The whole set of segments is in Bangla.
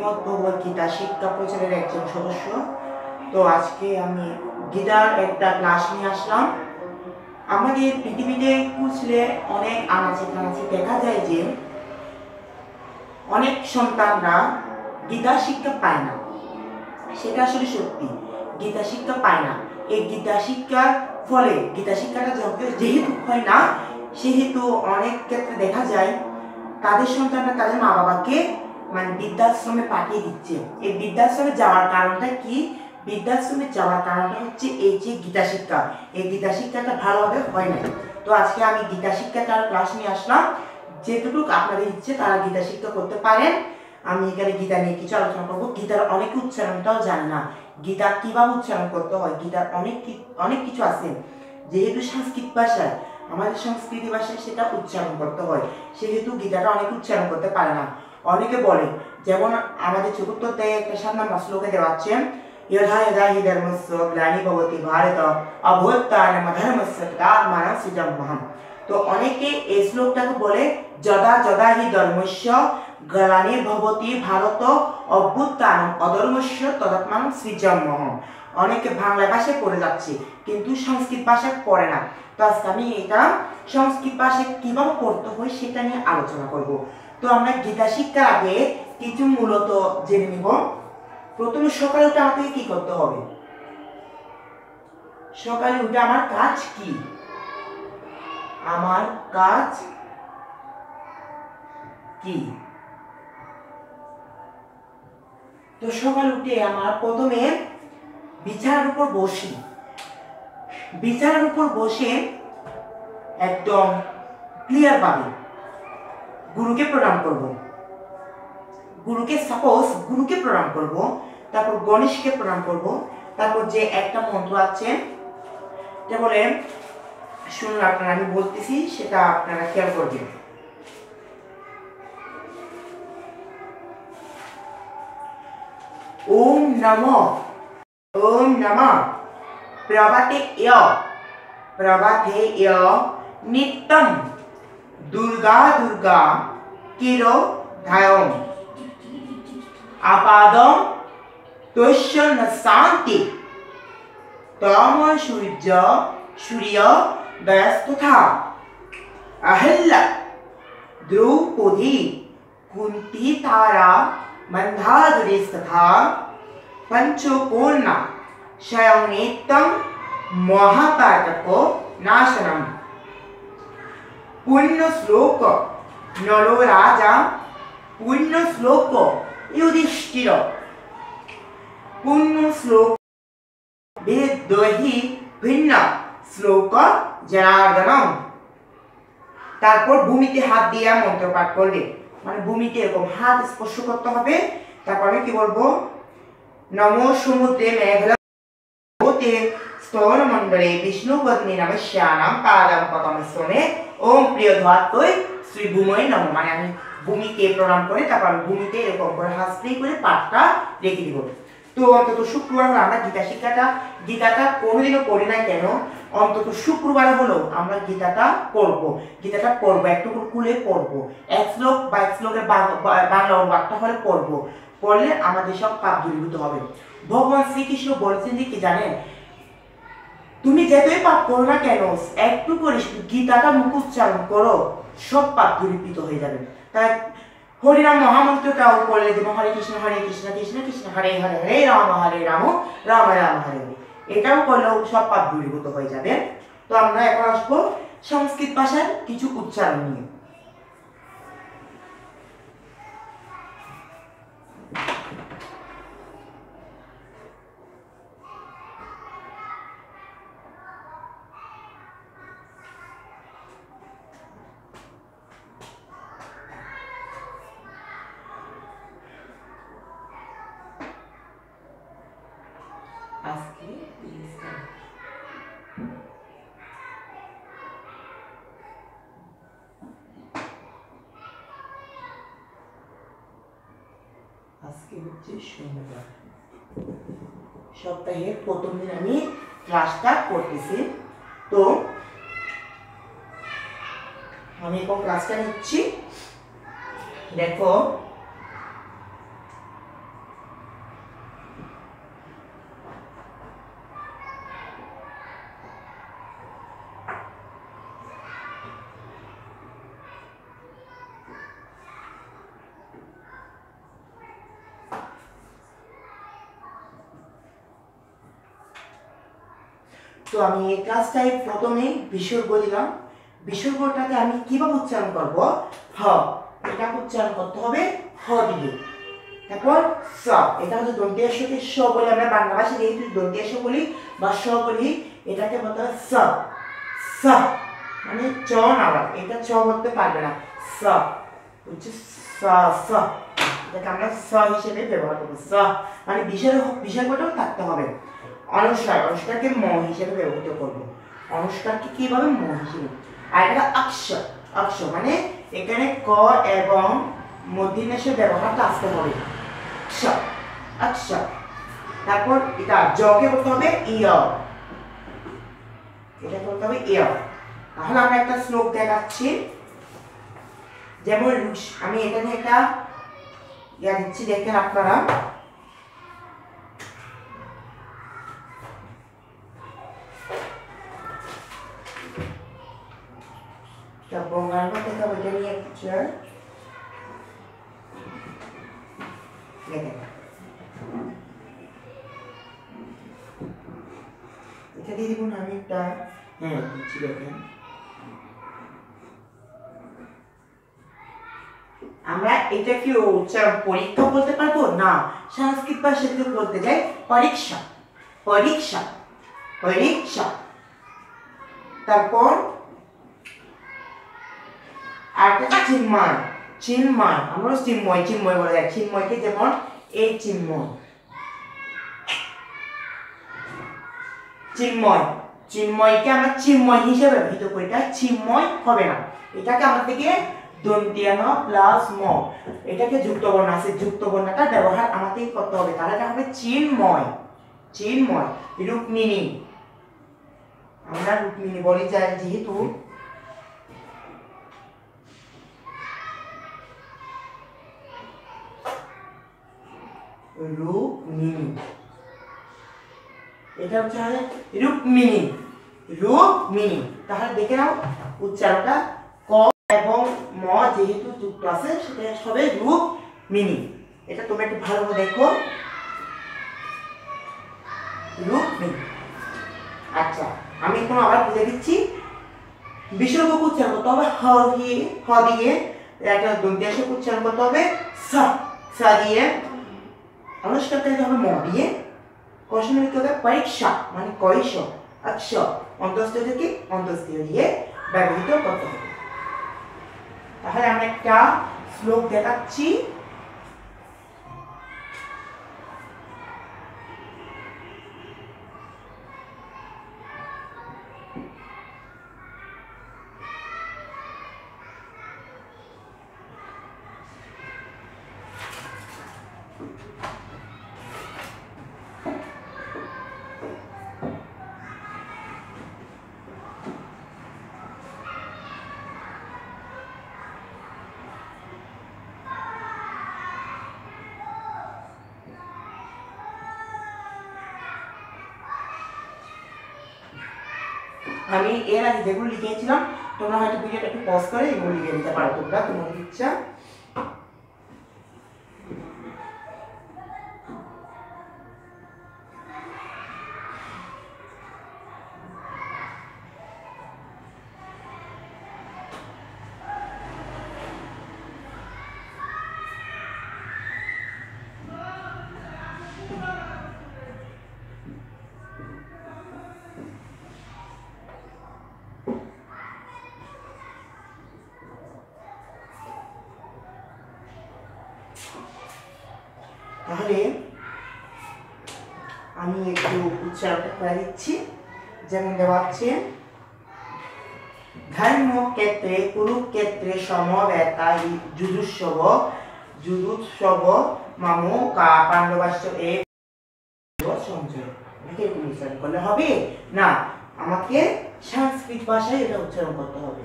শ্রীমদ্ ভগবত গীতা শিক্ষা প্রচারের একজন সদস্য। তো আজকে আমি গীতার একটা ক্লাস নিয়ে আসলাম। আমাদের পৃথিবীতে খুঁজলে অনেক আনাচে কানাচে দেখা যায় যে অনেক সন্তানরা গীতা শিক্ষা পায় না। সেটা আসলে সত্যি, গীতা শিক্ষা পায় না। এই গীতা শিক্ষার ফলে গীতা শিক্ষাটা যেহেতু হয় না, সেহেতু অনেক ক্ষেত্রে দেখা যায় তাদের সন্তানরা তাদের মা বাবাকে বৃদ্ধাশ্রমে পাঠিয়ে দিচ্ছে। এই বৃদ্ধাশ্রমে যাওয়ার কারণটা কি? বৃদ্ধাশ্রমে যাওয়ার কারণটা হচ্ছে এই যে গীতা শিক্ষা, এই গীতা শিক্ষাটা ভালোভাবে হয় না। তো আজকে আমি গীতা শিক্ষাটার ক্লাস নিয়ে আসলাম। যেটুকু আপনাদের ইচ্ছে তারা গীতা শিক্ষা করতে পারেন। আমি এখানে গীতা নিয়ে কিছু আলোচনা করবো। গীতার অনেক উচ্চারণটাও জানি না, গীতা কিভাবে উচ্চারণ করতে হয়। গীতার অনেক কিছু আছে, যেহেতু সংস্কৃত ভাষায়, আমাদের সংস্কৃতি ভাষায় সেটা উচ্চারণ করতে হয়, সেহেতু গীতাটা অনেকে উচ্চারণ করতে পারে না। অনেকে বলে, যেমন আমাদের চতুর্থ অধ্যায়ে একটা 7 নম্বর শ্লোকে দেওয়া আছে, यदा यदा हि धर्मस्य ग्लानि भवति भारत अभ्युत्थानमधर्मस्य तदात्मानं सृजाम्यहम्। তো অনেকে এই শ্লোকটাকে বলে যদা যদা হি ধর্মস্য গ্লানি ভবতি ভারত অভ্যুত্থানম অধর্মস্য তদাত্মানং সৃজাম্যহম। অনেকে বাংলা ভাষায় পড়ে যাচ্ছে, কিন্তু সংস্কৃত ভাষায় পড়ে না। তো আজকে আমি এটা সংস্কৃত ভাষায় কিভাবে পড়তে হয় সেটা নিয়ে আলোচনা করব। তো আমরা গীতা শিক্ষার আগে কিছু মূলত জেনে নিব। প্রথমে সকালে উঠে আমাকে কি করতে হবে? সকালে উঠে আমার কাজ কি? আমার কাজ কি? তো সকালে উঠে আমার প্রথমে বিছানার উপর বসি। বিছানার উপর বসে একদম ক্লিয়ার ভাবে গুরুকে প্রণাম করব। গুরুকে প্রণাম করব, তারপর গণেশকে প্রণাম করব, তারপর যে একটা মন্ত্র আছে এটা বলে, শুনুন আপনারা, আমি বলতেছি সেটা আপনারা খেয়াল করবেন। ওম নমঃ প্রভাতেয় নিত্যম দুর্গা কিরো ধায়ম আপাদম তস্য ন শান্তি তম সূর্য ব্যস্তথা অহল্যা দ্রৌপদী কুন্তি তারা মন্ধাদুরেস্তথা পঞ্চকোণা স্বয়ং নিত্যম মহাপাতক নাশনম পুণ্য শ্লোক নলো রাজা পুণ্য শ্লোক युधिष्ठिर पुण्य श्लोक वेदहि भिन्न श्लोक जनार्दनम। তারপর ভূমিতে হাত দিয়ে মন্ত্র পাঠ করবে, মানে ভূমিতে এরকম হাত স্পর্শ করতে হবে। তারপর আমি কি বলবো? নমো সমুদ্রে মেঘলা হতে স্তন মণ্ডলে বিষ্ণু পত্নী নমস্যানাম পাদম পকমস্তনে ওম প্রিয় ধাত্তই শ্রী ভূময়ে নমঃ। মানে আমি ভূমিকে প্রণাম করে তারপর আমি ভূমিতে এরকম করে হাত স্প্রে করে পাঠটা রেখে দিব। তো অন্তত শুক্রবার হলো আমরা গীতাটা কোনোদিনও পড়ি না কেন, অন্তত শুক্রবার হলো আমরা গীতাটা পড়বো, একটু খুলে পড়বো। এক শ্লোক বা এক শ্লোকের বাংলা অনুবাদটা হলে পড়বো, পড়লে আমাদের সব পাপ দূরীভূত হবে। ভগবান শ্রীকৃষ্ণ বলেছেন যে কি জানেন, তুমি যতই পাপ করো না কেন, একটু করে গীতাটা মুখ উচ্চারণ করো, সব পাপ দূরীভূত হয়ে যাবে। তাই হরিনাম মহামন্ত্রটাও পড়লে দেব, হরে কৃষ্ণ কৃষ্ণ কৃষ্ণ হরে হরে হরে রাম রাম রাম হরে হরে, এটাও করলেও সব পাপ দূরীভূত হয়ে যাবে। তো আমরা এখন আসবো সংস্কৃত ভাষার কিছু উচ্চারণ নিয়ে। আজকে হচ্ছে সোমবার, সপ্তাহের প্রথম দিন আমি ক্লাসটা করতেছি। তো আমি এখন ক্লাসটা নিচ্ছি। দেখো তো আমি এই ক্লাসটায় প্রথমে বিসর্গ দিলাম। বিসর্গটাকে আমি কিভাবে উচ্চারণ করব? হ, এটা উচ্চারণ করতে হবে হ দিয়ে। তারপর স, এটা হচ্ছে দন্তীয় স্বকে স বলে আমরা বাংলা ভাষায় যেহেতু দন্তীয় স বলি বা স বলি, এটাকে বলতে হবে স। স মানে চ না, এটা চ বলতে পারবে না, স হচ্ছে স। স এটাকে আমরা স হিসেবে ব্যবহার করবো। স মানে বিসর্গটাও থাকতে হবে। অনুস্বার, অনুস্বারকে ম হিসেবে ব্যবহৃত করবো। অনুস্বারকে কিভাবে? ম হিসেবে। আর এটা অক্ষর, অক্ষর মানে এখানে ক এবং মূর্ধন্যের ব্যবহারটা আসতে হবে। অক্ষর, অক্ষর। তারপর এটা জকে বলতে হবে ইয়, এটা বলতে হবে ইয়। তাহলে আমরা একটা শ্লোক দেখাচ্ছি। যেমন আমি এখানে একটা ইয়া দিচ্ছি, দেখেন আপনারা। বঙ্গাল থেকে ওইটা নিয়ে পিকচার দেখেন, এটা দিয়ে দেখুন আমি একটা দিচ্ছি, দেখেন। আমরা এটা কি উচ্চারণ পরীক্ষা বলতে পারবো না, সংস্কৃত ভাষায় যদি বলতে যাই পরীক্ষা, পরীক্ষা, পরীক্ষা। তারপর আরেকটা চিন্ময়, চিন্ময়, আমরা চিন্ময়, চিন্ময় বলে যাই। চিন্ময়কে যেমন এই চিন্ময়, চিন্ময়, চিন্ময়কে আমরা চিন্ময় হিসেবে ব্যবহৃত করি, এটা চিন্ময় হবে না। এটাকে আমাদেরকে দন্তীয় ন প্লাস ম, এটাকে যুক্ত বর্ণ আছে, যুক্ত বর্ণটা ব্যবহার আমাদের করতে হবে, তাহলে এটা হবে চিন্ময়, চিন্ময়। রুক্মিণী, আমরা রুক্মিণী বলি যাই যেহেতু রুক্মিণী, এটা হচ্ছে রুক্মিণী, রুক্মিণী। তাহলে দেখে নাও উচ্চারণটা ক এবং ম যেহেতু যুক্ত আছে সেটা হবে রুক্মিণী। এটা তোমরা একটু ভালো করে দেখো, রুক্মিণী। আচ্ছা, আমি এখন আবার বুঝে দিচ্ছি। বিসর্গ উচ্চারণ করতে হবে হ দিয়ে, হ দিয়ে। একটা দন্তীয় স উচ্চারণ করতে হবে স, স দিয়ে। অনুষ্কারটা দিতে হবে ম দিয়ে। কোশ্চেন লিখতে হবে পরীক্ষা মানে কইশ, অক্ষর অন্তস্থ থেকে অন্তস্থ দিয়ে ব্যবহৃত করতে হবে। তাহলে আমরা একটা শ্লোক দেখাচ্ছি। আমি এর আগে যেগুলো লিখেছিলাম তোমরা হয়তো ভিডিওটা একটু পজ করে এগুলো লিখে নিতে পারো, তোমরা তোমাদের ইচ্ছা। তাহলে আমি একটু উচ্চারণটা করে দিচ্ছি। যেমন দেওয়া আছে ধর্মক্ষেত্রে কুরুক্ষেত্রে সমবেতা যুযুৎসব, যুযুৎসব মামু কা পাণ্ডবাশ্চ এ সঞ্জয়। আমাকে এরকম উচ্চারণ করলে হবে না, আমাকে সংস্কৃত ভাষায় এটা উচ্চারণ করতে হবে।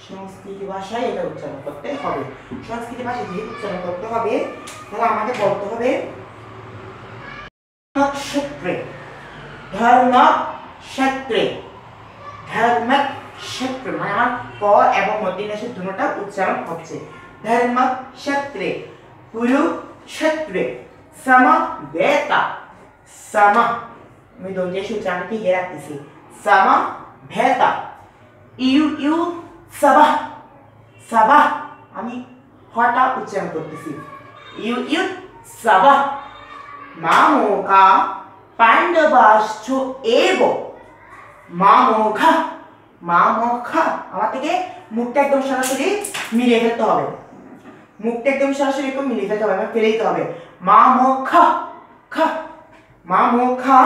সংস্কৃত ভাষায় এটা উচ্চারণ করতে হবে। সংস্কৃত ভাষায় যেহেতু উচ্চারণ করতে হবে তাহলে আমাকে বলতে হবে ধর্মক্ষেত্রে, ধর্মক্ষেত্রে, ধর্মক্ষেত্রে মানে আমার ক এবং মধ্যে দুটোটা উচ্চারণ হচ্ছে। ধর্মক্ষেত্রে कुरुक्षेत्रे समवेता सम मैं दोनों सूत्रांक ठीक रखती समवेता ইউ সাবাহ সাবাহ আমি হটা উচ্চারণ করতেছি ইউ সাবাহ মামোকা পাণ্ডবাশ্চ এব মামোখা মামোখা আমার থেকে মুখটা একদম সরাসরি মিলিয়ে ফেলতে হবে মুখটা একদম সরাসরি একদম মিলিয়ে ফেলতে হবে ফেলে দিতে হবে মামোখা খা মামোখা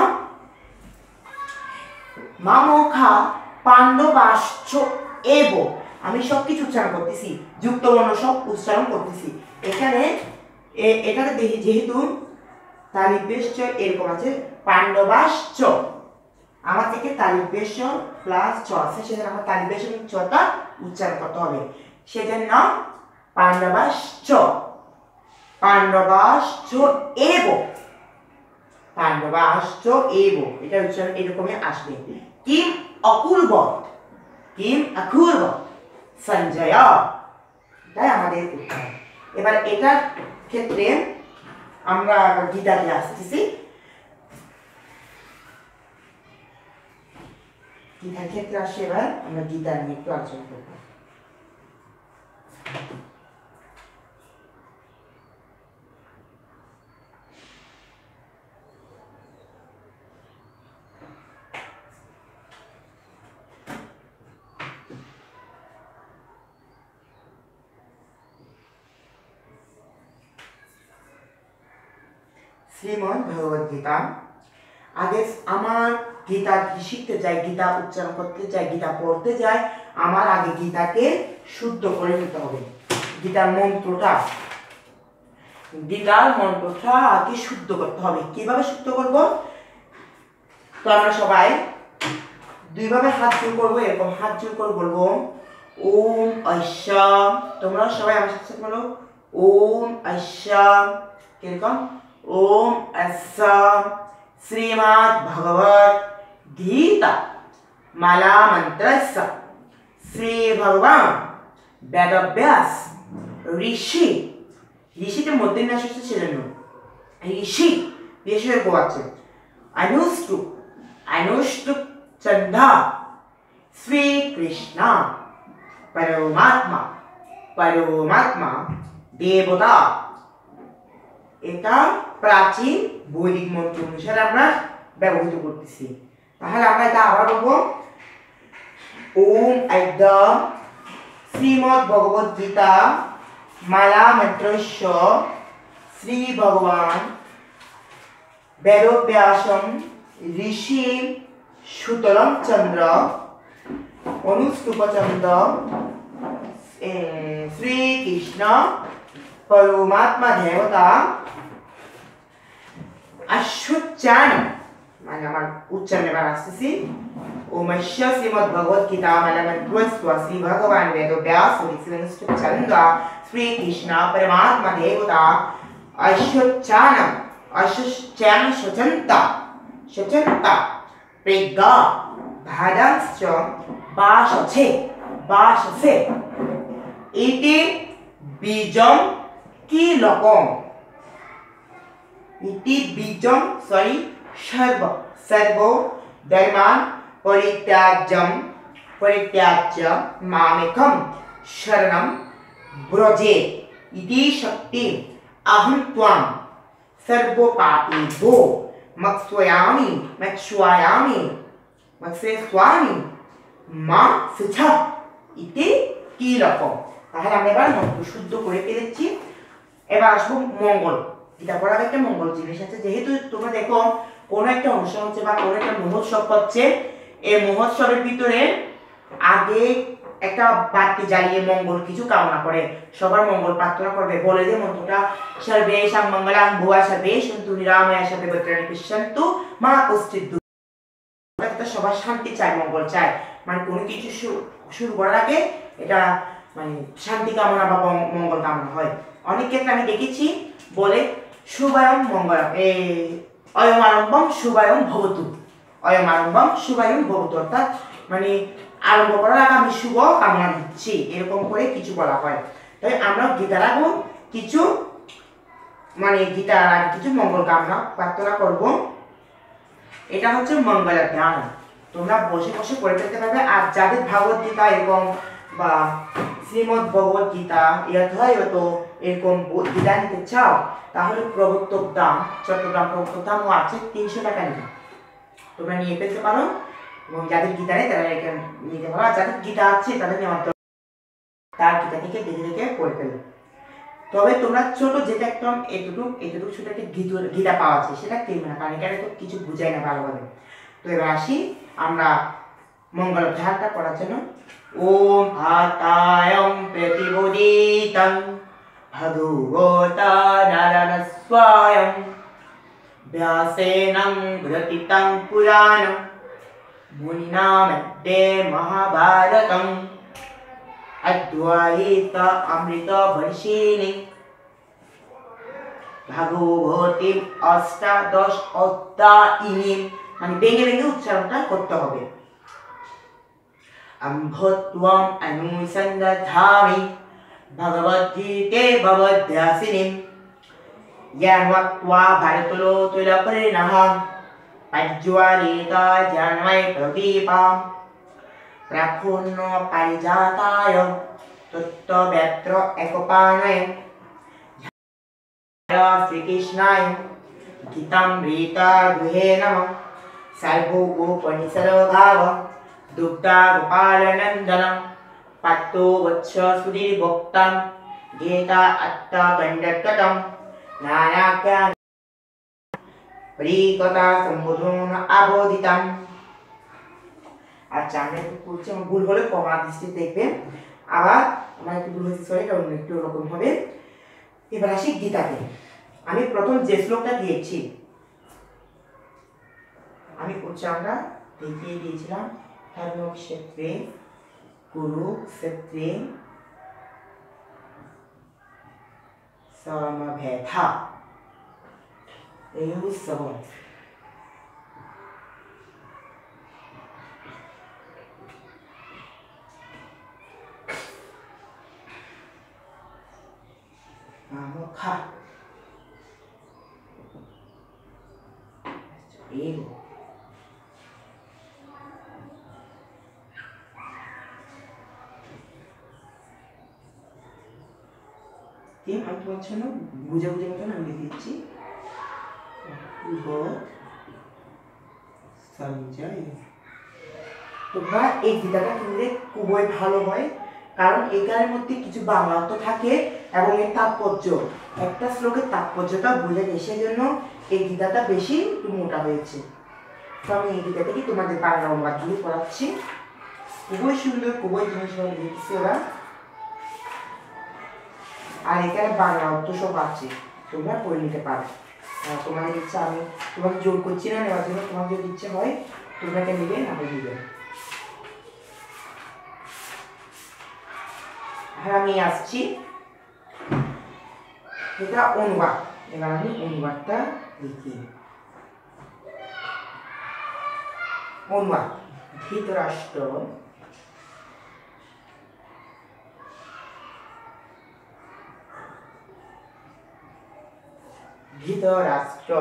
মামোখা পাণ্ডবাশ্চ এব আমি সব কিছু উচ্চারণ করতেছি যুক্ত বর্ণ সব উচ্চারণ করতেছি এখানে এখানে যেহেতু তালিব পেশ এরকম আছে পাণ্ডবাশ্চ আমার থেকে তালিব পেশ প্লাস চ আছে সেজন্য আমার তালিব পেশ এবং চটা উচ্চারণ করতে হবে সেজন্য পাণ্ডবাশ্চ পাণ্ডবাশ্চ এব পাণ্ডবাশ্চ এব এটা উচ্চারণ এরকমই আসবে কিম অকুর্বত কিম অকুর্বত সঞ্জয় তাই আমাদের উত্তর এবার এটার ক্ষেত্রে আমরা গীতাতে আসতেছি গীতার ক্ষেত্রে আসে এবার আমরা গীতা নিয়ে একটু আলোচনা করব শ্রীমদ্ ভগবদ গীতা আগে আমার গীতা শিখতে যাই গীতা উচ্চারণ করতে যাই গীতা পড়তে যাই আমার আগে গীতাকে শুদ্ধ করে নিতে হবে গীতার মন্ত্রটা আগে শুদ্ধ করতে হবে কিভাবে শুদ্ধ করব তো আমরা সবাই দুইভাবে হাত জোড় করব এরকম হাত জোড় করে বলবো ওম ঐশা তোমরা সবাই আমার সাথে বলো ওম ঐশা কিরকম ओम ऐसा श्रीमद् भगवद गीता माला मंत्रस्य श्री भगवान वेदव्यास ऋषि ऋषिতে মধ্যে না আসছে সেজন্য ঋষি ঋষির কো আছে अनुष्टुप चंदा श्री कृष्ण परमात्मा देवता এটা প্রাচীন বৈদিক মন্ত্র অনুসারে আমরা ব্যবহৃত করতেছি তাহলে আমরা এটা আবার বলবো ওম একদম শ্রীমদ্ ভগবদ গীতা মালা মন্ত্রস্য শ্রী ভগবান বেদব্যাসম ঋষি সুতরম চন্দ্র অনুষ্টুপ চন্দ্র শ্রী কৃষ্ণ परमात्मा देवता अश्वचान মানে আমার উচ্চারণে বার আসছে ওমস্য শ্রীমদ্ ভগবদ গীতা মালামন্ত্রস্য শ্রী ভগবান বেদব্যাস ঋষিশ্চন্দ্র শ্রী কৃষ্ণ পরমাত্মা দেবতা অশ্বচান সচন্তা প্রেগা ভাদাংশ্চ বাসছে ইতি বীজম কি লকম ইতি বীজম সরি সর্ব ধর্মান পরিত্যাজ্য মামেকম শরণম ব্রজে ইতি শক্তি अहं त्वां सर्वपापेभ्यो मत्स्वामि মা সুছা ইতি কি রকম তাহলে আমরা এবার মন্ত্র শুদ্ধ করে পেরেছি এবার আসবো মঙ্গল এটা পড়ার একটা মঙ্গল জিনিস আছে যেহেতু তোমরা দেখো কোন একটা অনুষ্ঠান হচ্ছে বা কোন একটা মহোৎসব হচ্ছে এই মহোৎসবের ভিতরে আগে একটা বাতি জ্বালিয়ে মঙ্গল কিছু কামনা করে সবার মঙ্গল প্রার্থনা করবে বলে যে মন্ত্রটা সর্বেশাং মঙ্গলাং ভুয়া সর্বে সন্তু নিরাময়া সর্বে ভদ্রাণি পশ্যন্তু মা কষ্টিত আমরা সবার শান্তি চাই মঙ্গল চাই মানে কোনো কিছু শুরু করার আগে এটা মানে শান্তি কামনা বা মঙ্গল কামনা হয় অনেক ক্ষেত্রে আমি দেখেছি বলে শুভায়ং মঙ্গলম অয়ম আরম্ভম শুভায়ং ভবতু অর্থাৎ মানে আরম্ভ করার আগে আমি শুভ কামনা দিচ্ছি এরকম করে কিছু বলা হয় তাই আমরা গীতার আগে কিছু মানে গীতার আগে কিছু মঙ্গল কামনা প্রার্থনা করব। এটা হচ্ছে মঙ্গল ধ্যান, তোমরা বসে বসে করে ফেলতে পারবে। আর যাদের ভাগবত গীতা এরকম বা শ্রীমদ ভগবত গীতা হয়তো এরকম গীতা নিতে চাও, তাহলে প্রবর্তক দাম, চট্টগ্রাম প্রবর্তক দাম আছে 300 টাকা নিবে, তোমরা নিয়ে ফেলতে পারো। এবং যাদের গীতা নেই তারা এখানে নিতে পারো, আর যাদের গীতা আছে তাদের নেওয়ার তার গীতা থেকে দেখে দেখে করে ফেলো। তবে তোমরা ছোট যেটা একদম এতটুকু ছোট একটা গীতা পাওয়া আছে সেটা কিনবে না, কারণ এখানে তো কিছু বুঝাই না ভালোভাবে। তো এবার আসি আমরা মঙ্গল ধ্যানটা করার জন্য। ওম ভাতায়ং প্রতিবোদিতং ভগবতা নারায়ণস্বয়ং ব্যাসেনং গ্রথিতং পুরাণং মুনিনা মধ্যে মহাভারতং অদ্বৈত অমৃত বর্ষিণী ভাগবতী অষ্টাদশ অধ্যায়িনী, মানে ভেঙে ভেঙে উচ্চারণটা করতে হবে। অম্ভত্বম অনুসন্ধামি ভগবদ্গীতে ভগবদ্যাসিনীম জ্ঞানওয়াক্ত্বা ভারতলোতুলপরিণামঃ প্রজ্জ্বালিতা জান্ময় প্রদীপাম প্রাপূর্ণ পারিজাতায় তত্ত্ববেত্র একপাণয়ে শ্রীকৃষ্ণায় গীতামৃতা গৃহে নমঃ সর্বোপনিষদো ভাব দুগ্ধা গোপালনন্দনম পাত্তো বৎস সুধীর্ভোক্তম গীতা অত্তগণ্ডকতম নানাজ্ঞান পরিকথা সম্বোধন আবোধিতম। আচ্ছা আমরা একটু পড়ছি, আমার ভুল হলে কমা দৃষ্টি দেখবেন। আবার আমার একটু ভুল হয়েছে, সরি, কারণ একটু ওরকম হবে। এবার আসি গীতাতে। আমি প্রথম যে শ্লোকটা দিয়েছি আমি উচ্চারণটা দেখিয়ে দিয়েছিলাম। ধর্মক্ষেত্রে কুরুক্ষেত্রে সমভেদা এয়ুঃসহ। খা এগো আমি তোমার জন্য বুঝে বুঝে মতন আমি লিখে দিচ্ছি। তোমরা এই গীতাটা কিনলে খুবই ভালো হয়, কারণ এটার মধ্যে কিছু বাংলা অর্থ থাকে এবং এর তাৎপর্য, একটা শ্লোকের তাৎপর্যটা বুঝে যায়, সেজন্য এই গীতাটা বেশি মোটা হয়েছে। তো আমি এই গীতা থেকে তোমাদের বাংলা অনুবাদ দিয়ে পড়াচ্ছি। খুবই সুন্দর, খুবই জিনিস লিখছি ওরা, আর এখানে বাংলা অর্থ সব আছে, তোমরা পড়ে নিতে পারো। তোমাদের ইচ্ছা, আমি তোমাকে জোর করছি না নেওয়ার জন্য, তোমার যদি ইচ্ছে হয় তোমরা নিবে, না নিবে। আর আমি আসছি এটা অনুবাদ। এবার আমি অনুবাদটা লিখি। অনুবাদ। ধৃতরাষ্ট্র ধৃতরাষ্ট্র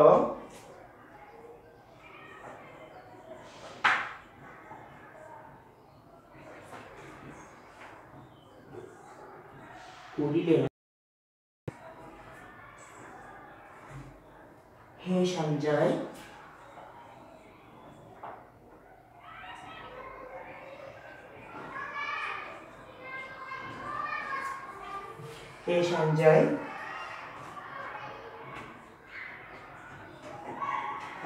কহিলেন, হে সঞ্জয়, হে সঞ্জয়,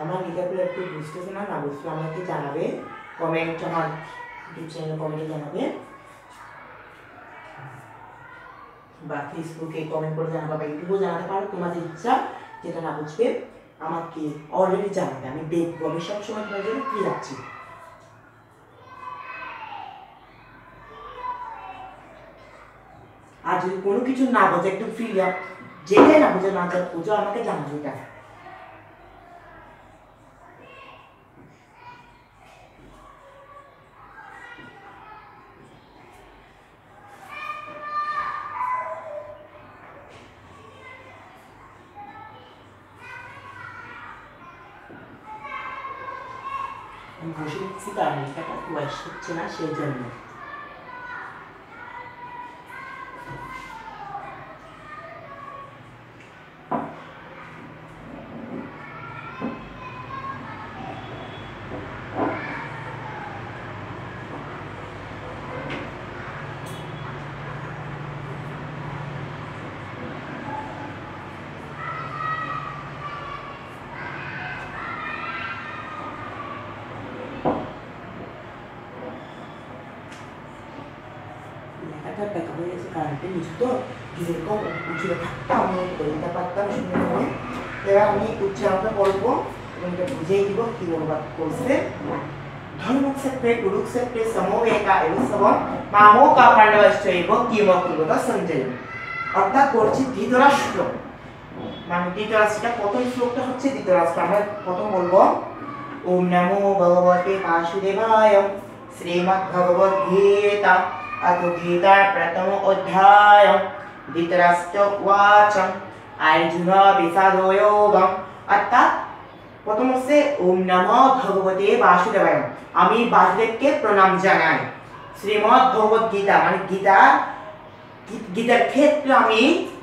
আমার গীতাগুলো একটু বুঝতেছে না, না বুঝতে আমাকে জানাবে, কমেন্ট আমার ইউটিউব চ্যানেলে কমেন্টে জানাবে বা ফেসবুকে কমেন্ট করে জানাবে বা ইউটিউবেও জানাতে পারো। তোমাদের ইচ্ছা, যেটা না বুঝবে আমাকে অলরেডি জানাবে, আমি দেখবো, আমি সবসময় তোমার জন্য কি রাখছি। আর যদি কোনো কিছু না বোঝে, একটু ফ্রি যেটাই না বোঝে, না বুঝো আমাকে জানাবে। এটা আমি বসে লিখছি কারণ লেখাটা ওয়াইস হচ্ছে না সেই জন্য। লেখাটা দেখা হয়ে গেছে কারেন্টের নিচে তো যেরকম উঁচুতে থাকতাম আমি বলতে পারতাম সুন্দরভাবে। এবার আমি উচ্চারণটা বলবো এবং এটা বুঝিয়ে দিব কি অনুবাদ করছে। ধর্মক্ষেত্রে কুরুক্ষেত্রে সমবেতা এরুসবম মামোকা পাণ্ডবশ্চৈব কিমকুর্বত সঞ্জয়। অর্থাৎ বলছি ধৃতরাষ্ট্র, মানে ধৃতরাষ্ট্রটা প্রথম শ্লোকটা হচ্ছে ধৃতরাষ্ট্র। আমরা প্রথম বলবো ওম নমো ভগবতে বাসুদেবায় শ্রীমদ্ভগবদ্গীতা अथ गीता प्रथम अध्याय धृतराष्ट्र उवाच अर्जुन विषादो योगम। अर्थात प्रथम से ओम नमो भगवते वासुदेवाय, আমি বাসুদেবকে প্রণাম জানাই। শ্রীমদ্ ভগবত গীতা মানে গীতার ক্ষেত্রে আমি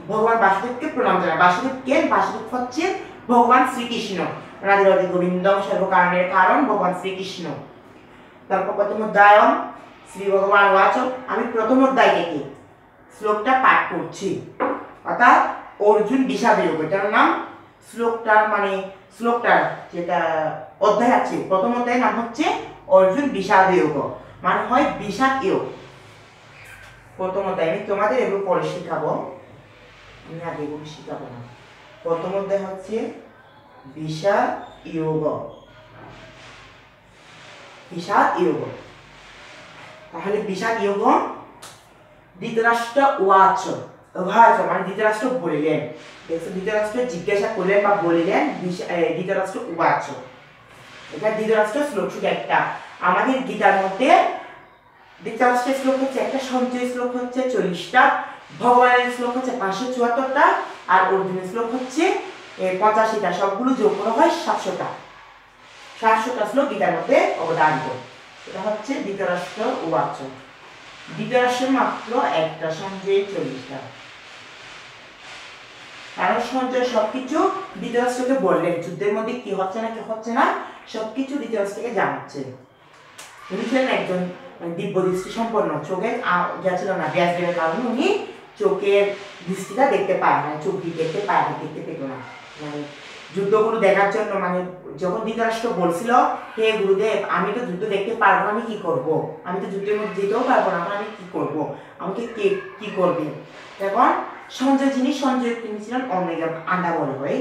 ভগবান বাসুদেবকে প্রণাম জানাই। বাসুদেব হচ্ছে ভগবান শ্রীকৃষ্ণ, রাধে রাধে গোবিন্দম সর্বকারণের কারণ ভগবান শ্রীকৃষ্ণ। তারপর প্রথম অধ্যায় শ্রী ভগবান ওয়াচ, আমি প্রথম অধ্যায় থেকে শ্লোকটা পাঠ করছি। অর্থাৎ অর্জুন বিষাদ যোগ, এটার নাম শ্লোকটার যেটা অধ্যায় আছে প্রথম অধ্যায়ের নাম হচ্ছে অর্জুন বিষাদ যোগ, মানে হয় বিষাদ যোগ। প্রথম অধ্যায় আমি তোমাদের এগুলো পরে শিখাবো, আমি আগে এগুলো শিখাবো না। প্রথম অধ্যায় হচ্ছে বিষাদ যোগ, বিষাদ যোগ। তাহলে বিষাদ যোগ ধৃতরাষ্ট্র উবাচ, মানে ধৃতরাষ্ট্র বলিলেন। ধৃতরাষ্ট্র জিজ্ঞাসা করলেন বা বলিলেন, ধৃতরাষ্ট্র উবাচ। এটা ধৃতরাষ্ট্র শ্লোক শুধু একটা। আমাদের গীতার মধ্যে ধৃতরাষ্ট্রের শ্লোক হচ্ছে একটা, সঞ্জয় শ্লোক হচ্ছে 40টা, ভগবানের শ্লোক হচ্ছে 574টা, আর অর্জুনের শ্লোক হচ্ছে 85টা। সবগুলো যোগ করা হয় 700টা। 700টা শ্লোক গীতার মধ্যে অবদারিত। এটা হচ্ছে ধৃতরাষ্ট্র উবাচ। ধৃতরাষ্ট্রের মাত্র একটা, সঞ্জয় 40টা। কারণ সঞ্জয় সবকিছু ধৃতরাষ্ট্রকে বললেন, যুদ্ধের মধ্যে কি হচ্ছে না সবকিছু ধৃতরাষ্ট্রকে জানাচ্ছে। উনি ছিলেন একজন দিব্য দৃষ্টি সম্পন্ন, চোখের যা ছিল না ব্যাসদেবের কারণে উনি চোখের দৃষ্টিটা দেখতে পায়, মানে চোখ দিয়ে দেখতে পায় না, দেখতে পেত না। মানে যুদ্ধগুলো দেখার জন্য, মানে যখন ধৃতরাষ্ট্র বলছিল হে গুরুদেব আমি তো যুদ্ধ দেখতে পারবো না, আমি কি করব, আমি তো যুদ্ধের মধ্যে যেতেও পারবো না, আমি কি করব, আমাকে কে কি করবে। এখন সঞ্জয় তিনি ছিলেন আন্ধা বলে হয়,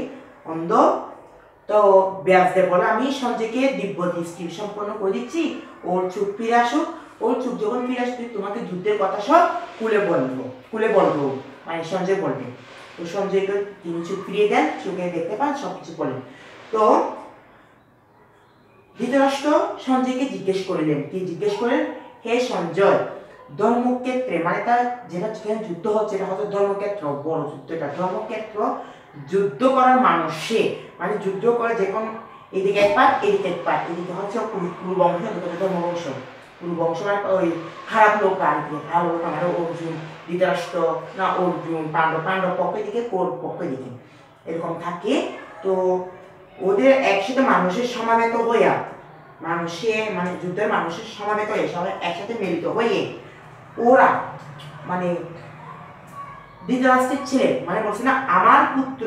অন্ধ। তো ব্যাসদেব বলে আমি সঞ্জয়কে দিব্য দৃষ্টি সম্পন্ন করে দিচ্ছি, ওর চোখ ফিরে আসুক, ওর চোখ যখন ফিরে আসবে তোমাকে যুদ্ধের কথা সব খুলে বলবো, মানে সঞ্জয় বলবে। তো সঞ্জয়কে তিনি চোখ ফিরিয়ে দেন, চোখে দেখতে পান, সবকিছু বলেন। তো ধৃতরাষ্ট্র সঞ্জয়কে জিজ্ঞেস করলেন, হে সঞ্জয় ধর্মক্ষেত্রে, মানে তার যেটা যেখানে যুদ্ধ হচ্ছে এটা হচ্ছে ধর্মক্ষেত্র, বড় যুদ্ধ এটা ধর্মক্ষেত্র। যুদ্ধ করার মানুষ সে, মানে যুদ্ধ করে যখন এদিকে এক পাট এদিকে এক পাট, এদিকে হচ্ছে কুরুবংশ, ধর্মবংশ। কুরুবংশ মানে ওই খারাপ লোক, আর কি ভালো লোক মানে অর্জুন, ধৃতরাষ্ট্র না অর্জুন, পাণ্ডব পক্ষে দিকে, কৌরব পক্ষে দিকে এরকম থাকে। তো ওদের একসাথে মানুষের সমাবেত হইয়া, মানে যুদ্ধের মানুষের সমাবেত হয়ে সবাই একসাথে মিলিত হয়ে ওরা মানে ধৃতরাষ্ট্রের ছেলে, মানে বলছে না আমার পুত্র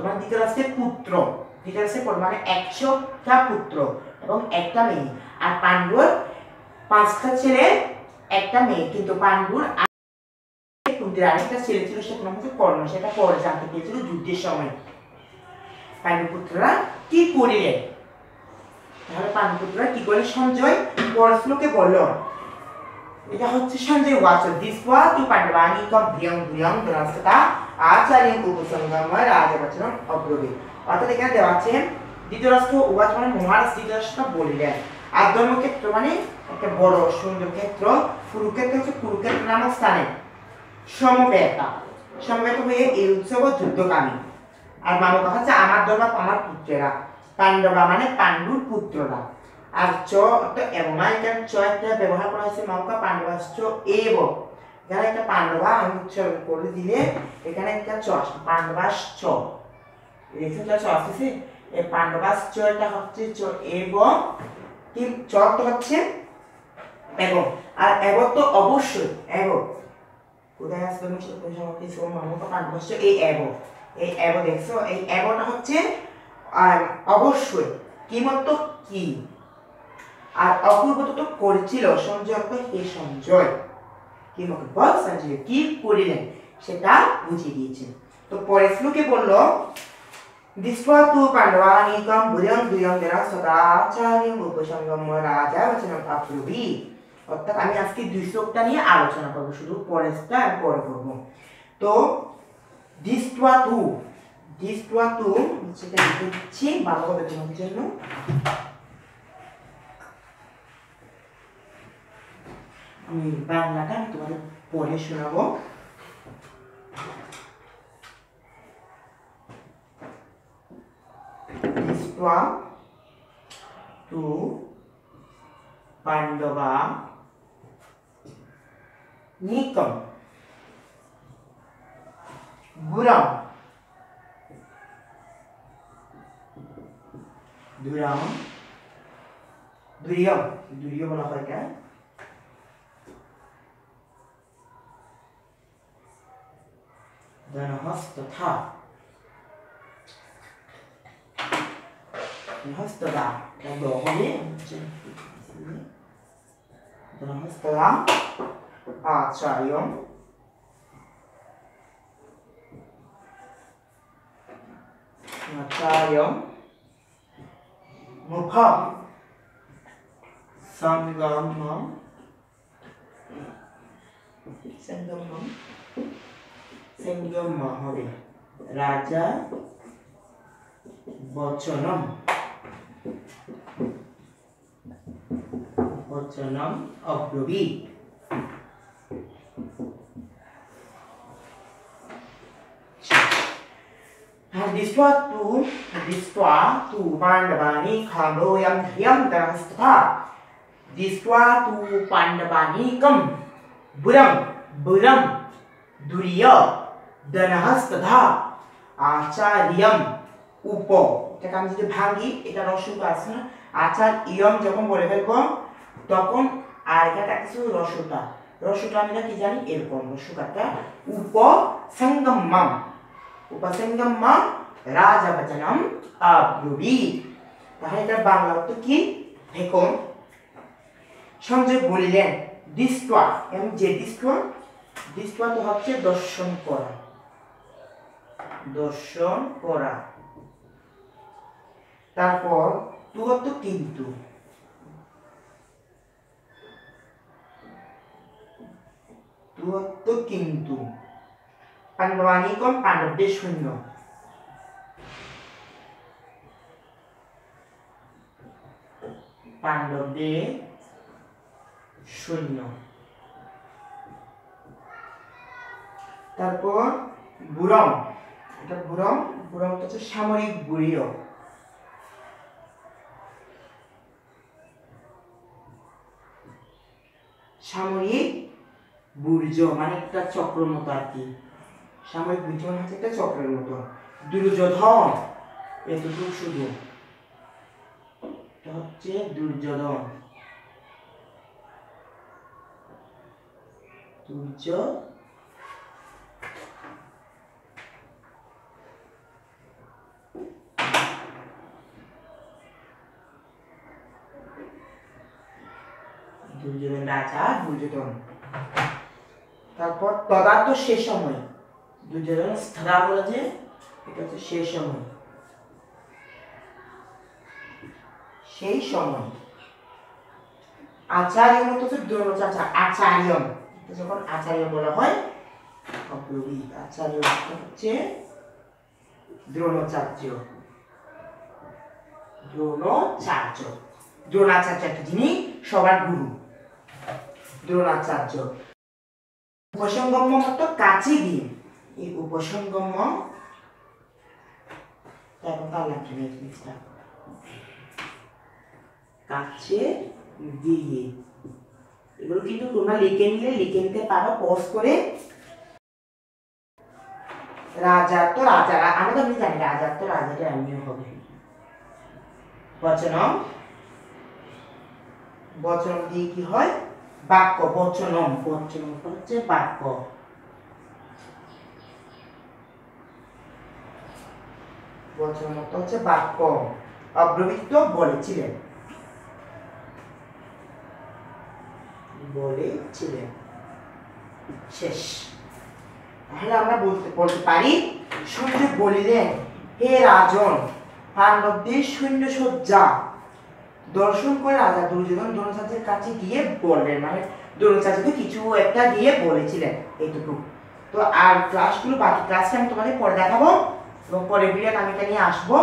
মানে ধৃতরাষ্ট্রের পুত্র, মানে 100টা পুত্র এবং একটা মেয়ে। আর পাণ্ডুর 5টা ছেলে একটা মেয়ে, কিন্তু পাণ্ডুর আরেকটা ছেলে ছিল, সেটা নাম হচ্ছে কর্ণ, সেটা পরে জানতে পেরেছিল যুদ্ধের সময়। পাণ্ডুপুত্ররা কি করিলেন, তাহলে পাণ্ডুপুত্ররা কি করলেন, সঞ্জয় পরশ্লোকে বলল, এটা হচ্ছে সঞ্জয় ওয়াচ দিস্বা তু পাণ্ডবানি কম ভ্রিয়ং ধরাস্ততা আচার্যং উপসংগম রাজবচনম অব্রবীত। অর্থাৎ এখানে দেওয়া আছে ধৃতরাষ্ট্র উবাচ মানে মহারাজ ধৃতরাষ্ট্র বলিলেন। আর ধর্মক্ষেত্র মানে একটা বড় সুন্দর ক্ষেত্র, কুরুক্ষেত্র হচ্ছে কুরুক্ষেত্র নামক স্থানে সমবেত হয়ে এই উৎসব যুদ্ধকামী। আর মামকা হচ্ছে আমার দরবার আমার পুত্রেরা, পাণ্ডবা মানে পাণ্ডুর পুত্ররা। আর চ একটা এবং না, এখানে চ একটা ব্যবহার করা হয়েছে নৌকা পাণ্ডবাশ্চ এব, এখানে একটা পাণ্ডবা আমি উচ্চারণ করে দিলে এখানে একটা চ আসবে পাণ্ডবাশ্চ, দেখছেন চ আসতেছে, এই পাণ্ডবাশ্চটা হচ্ছে চ এবং কি চটা হচ্ছে এবং, আর এবং তো অবশ্যই এবং কোথায় আসবে আমি সেটা সমাপ্তি সম মামুকা পাণ্ডবাশ্চ এই এবং দেখছো এই এবটা হচ্ছে অবশ্যই কি মতো কি, আর অপূর্বত তো করেছিল সঞ্জয় অর্থ হে সঞ্জয় কি মতো বল সঞ্জয় কি করিলেন সেটা বুঝিয়ে দিয়েছেন। তো পরে শ্লোকে বলল দৃष्ट्वा तु पाण्डवानीकं भुजं द्वयं निरासदाचार्यं उपसंगम राजा वचनं अब्रुवीत्। অর্থাৎ আমি আজকে দুই শ্লোকটা নিয়ে আলোচনা করব, শুধু পরেরটা আর পরে করব। তো দৃष्ट्वा तु সেটা লিখে দিচ্ছি ভালোভাবে তোমাদের জন্য। আমি বাংলাটা তোমাদের পড়ে শোনাবো। दृष्ट्वा तु पाण्डवानीकं भुजं द्वयं বলা হয় এটা ধনহস্তথা হস্তদা হবে হস্তদা আচার্যম মুখ সঙ্গমম হবে রাজা বচনম অব্রবীৎ। दृष्ट्वा तु पाण्डवानीकं भूयं धियं धनहस्तथा दृष्ट्वा तु पाण्डवानीकं भुजं दुर्यं धनहस्तथा आचार्यम উপ, এটাকে আমি যদি ভাঙি এটা রসুটা আছে না, আচার ইয়ম যখন বলে ফেলবো তখন আর এটা কিছু রসুটা আমি কি জানি এরকম রসুকাটা উপসংগমম রাজা বচনম আব্রুবীৎ। তাহলে এটা বাংলা অর্থ কি দেখুন, সঞ্জয় বলিলেন দৃষ্ট্বা এবং যে দৃষ্ট্বা তো হচ্ছে দর্শন করা, তারপর তু অর্থ কিন্তু পাণ্ডবানীকম পাণ্ডবদের সৈন্য, তারপর বুরম, এটা বুরম হচ্ছে সামরিক বুড়িও, সামরিক বুর্জ মানে একটা চক্রের মতো আর কি, সামরিক বুর্জ মানে হচ্ছে একটা চক্রের মতো। দুর্যোধন এতটুকু শুধু, এটা হচ্ছে দুর্যোধন, দুর্যোধন রাজা দুর্যোধন। তারপর তদা তো শেষ সময়, দুর্যোধন স্থা বলে যে এটা হচ্ছে শেষ সময়, সেই সময়। আচার্য মতো হচ্ছে দ্রোণাচার্য, আচার্য যখন আচার্য বলা হয় অব্রবীৎ, আচার্য হচ্ছে দ্রোণাচার্য যিনি সবার গুরু, দ্রোণাচার্য। উপসংগম্য মতো কাছে গিয়ে, এই উপসংগম্য কাছে গিয়ে। এগুলো কিন্তু তোমরা লিখে নিতে পারো পজ করে। রাজা তো রাজারা, আমরা তো জানি রাজা তো রাজাটা এমনিও হবে। বচনম, বচনম দিয়ে কি হয়? বাক্য। বচনম, বচনম হচ্ছে বাক্য। বচনম হচ্ছে বাক্য। অব্যবহিত বলেছিলেন, বলেছিলেন। শেষ। তাহলে আমরা বলতে পারি, সঞ্জয় বলিলেন, হে রাজন, পাণ্ডবদের সৈন্য সজ্জা দর্শন করে রাজা দুর্যোধন দ্রোণাচার্যের কাছে গিয়ে বললেন, মানে দ্রোণাচার্যকে কিছু একটা গিয়ে বলেছিলেন, এইটুকু। তো আর ক্লাসগুলো, বাকি ক্লাসটা আমি তোমাদের পরে দেখাবো, এবং পরের ভিডিওতে আমি এটা নিয়ে আসবো।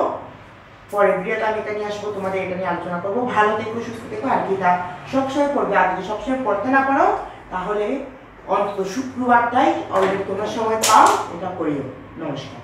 তোমাদের এটা নিয়ে আলোচনা করবো। ভালো থেকো, সুস্থ থেকো। আর গীতা সবসময় পড়বে, আর যদি সবসময় পড়তে না পারো তাহলে অন্তত শুক্রবারটাই অলরেডি তোমরা সময় পাও, এটা করিও। নমস্কার।